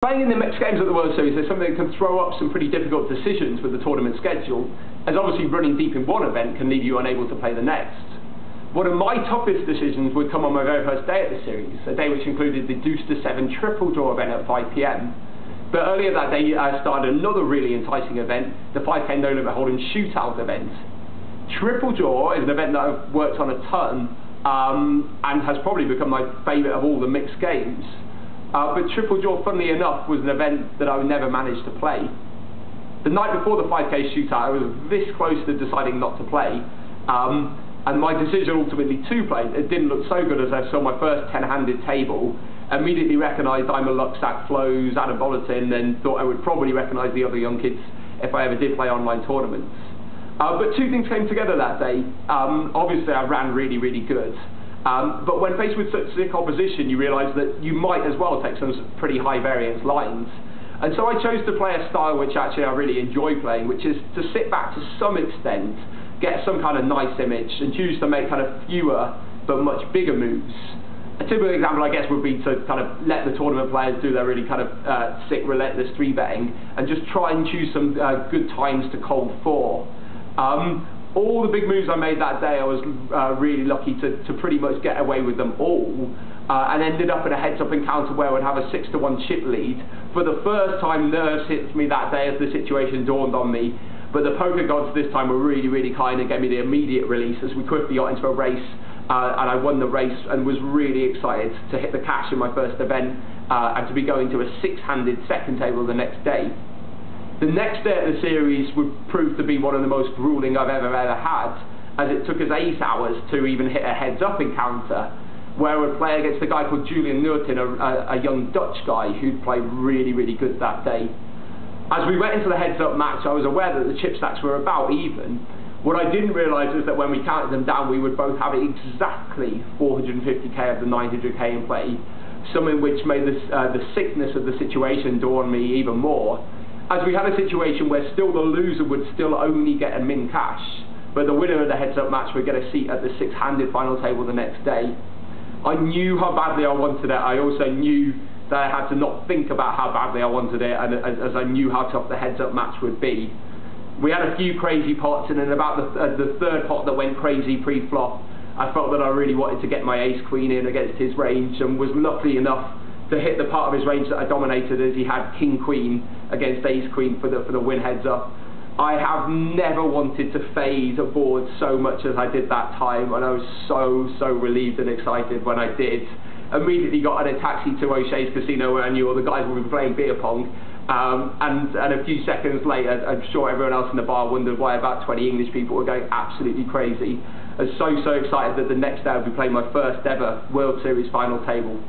Playing in the mixed games at the World Series, there's something that can throw up some pretty difficult decisions with the tournament schedule, as obviously running deep in one event can leave you unable to play the next. One of my toughest decisions would come on my very first day at the series, a day which included the Deuce to 7 triple draw event at 5 PM. But earlier that day I started another really enticing event, the 5K No Limit Hold'em Shootout event. Triple draw is an event that I've worked on a ton and has probably become my favourite of all the mixed games. But triple draw, funnily enough, was an event that I would never manage to play. The night before the 5K shootout, I was this close to deciding not to play, and my decision ultimately to play, it didn't look so good as I saw my first 10-handed table, immediately recognised I'm a luck stack flows, Adam Bolletin, and thought I would probably recognise the other young kids if I ever did play online tournaments. But two things came together that day. Obviously I ran really, really good. But when faced with such thick opposition, you realise that you might as well take some pretty high variance lines. And so I chose to play a style which actually I really enjoy playing, which is to sit back to some extent, get some kind of nice image, and choose to make kind of fewer but much bigger moves. A typical example, I guess, would be to kind of let the tournament players do their really kind of sick, relentless 3-betting, and just try and choose some good times to cold 4. All the big moves I made that day, I was really lucky to pretty much get away with them all, and ended up in a heads-up encounter where I would have a 6-1 chip lead. For the first time, nerves hit me that day as the situation dawned on me, but the poker gods this time were really, really kind and gave me the immediate release as we quickly got into a race, and I won the race and was really excited to hit the cash in my first event, and to be going to a 6-handed second table the next day. The next day at the series would prove to be one of the most grueling I've ever had, as it took us 8 hours to even hit a heads-up encounter, where I would play against a guy called Julian Nurtin, a young Dutch guy who'd played really, really good that day. As we went into the heads-up match, I was aware that the chip stacks were about even. What I didn't realise is that when we counted them down, we would both have exactly 450k of the 900k in play, something which made the sickness of the situation dawn on me even more, as we had a situation where still the loser would still only get a min cash, but the winner of the heads-up match would get a seat at the 6-handed final table the next day. I knew how badly I wanted it. I also knew that I had to not think about how badly I wanted it, and as I knew how tough the heads-up match would be. We had a few crazy pots, and in about the third pot that went crazy pre-flop, I felt that I really wanted to get my ace-queen in against his range, and was lucky enough to hit the part of his range that I dominated, as he had king-queen against ace-queen for the win heads-up. I have never wanted to fade a board so much as I did that time, and I was so relieved and excited when I did. Immediately got in a taxi to O'Shea's Casino, where I knew all the guys would be playing beer pong, and a few seconds later, I'm sure everyone else in the bar wondered why about 20 English people were going absolutely crazy. I was so excited that the next day I'd be playing my first ever World Series final table.